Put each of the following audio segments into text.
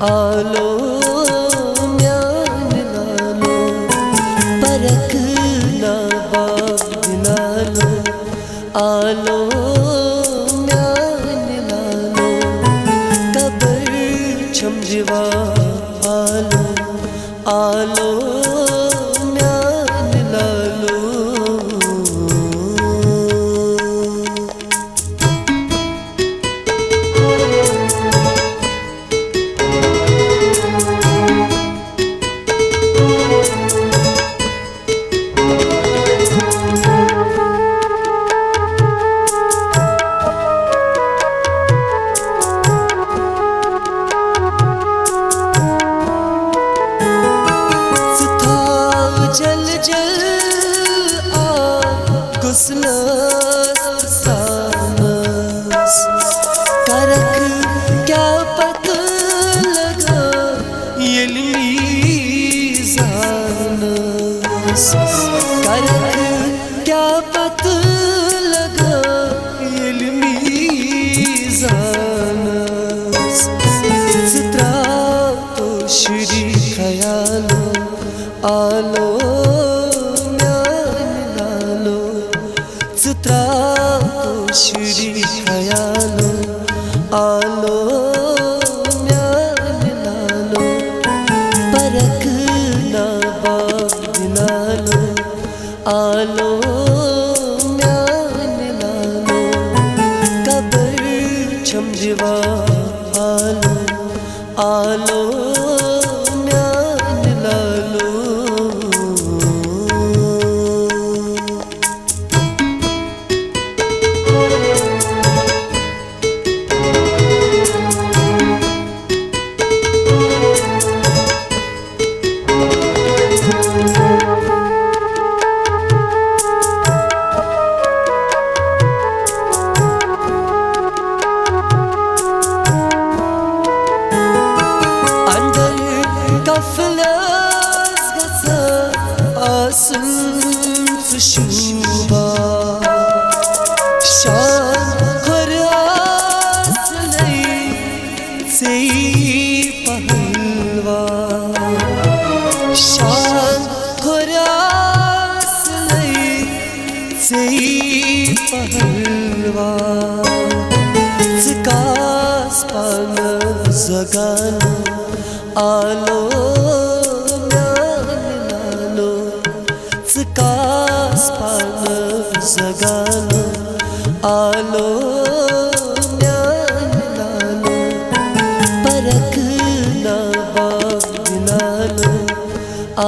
आलो म्यान लालो परख ना बाब लालो आलो म्यान लालो कबर छमजवा आलो आलो म्यान लालो जल जल आ गुस्लस सानस करक क्या पत लगा यलमी जानस करक क्या पत लगा यलमी जानस जित्रा तो श्री ख्यालो आलो म्यान लालो जित्रा तो श्री ख्यालो आलो म्यान लालो परख ना बाब लालो आलो म्यान लालो कबर छमजवा आलो आलो म्यान लालो Kaflas gasa asın fışuba Şan kırasılay seyi pahalva Şan kırasılay seyi pahalva Zikas pana zagana आलो म्यान लालो जिकास पान जगालो आलो म्यान लालो परख ना बाब लालो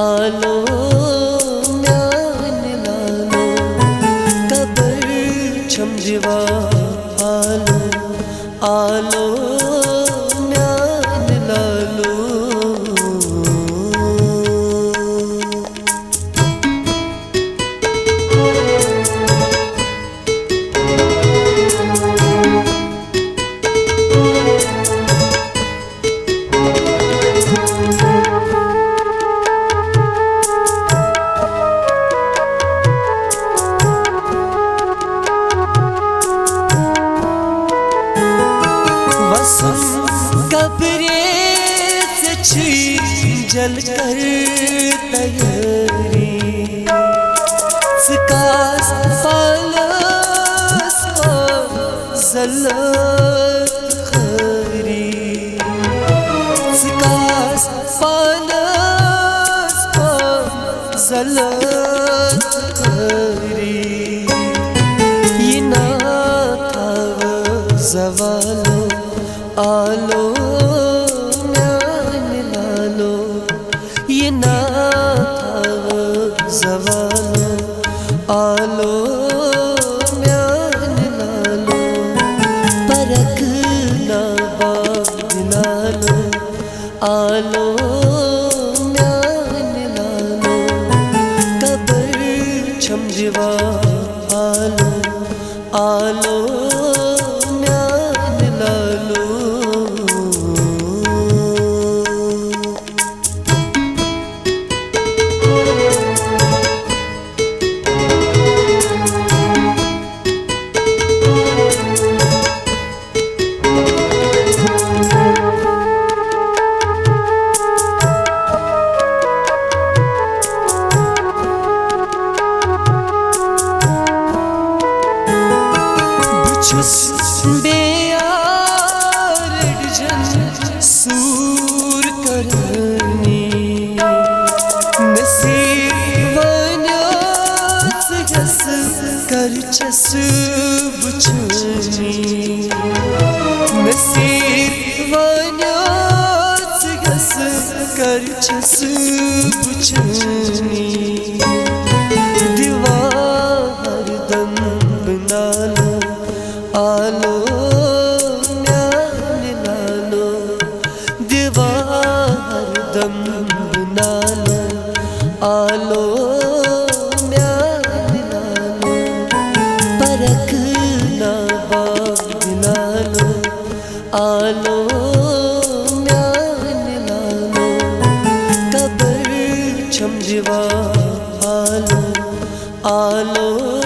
आलो म्यान लालो कबर छमजवा आलो आलो म्यान लालो कब्रे से जल कर तैयारी सिकास पालस जलत खरी सिकास पालस जलत खरी ये ना था जवालो आलो म्यान लालो ये ना था जवालो आलो म्यान लालो परख ना बाब लालो आलो म्यान लालो कबर छमजवा आलो आलो म्यान लालो सरचस बुचनी दीवार दम नालो आलो म्यान लालो दीवार दम नालो आलो म्यान लालो परख ना बाग लालो आलो छम जीवा आलो आलो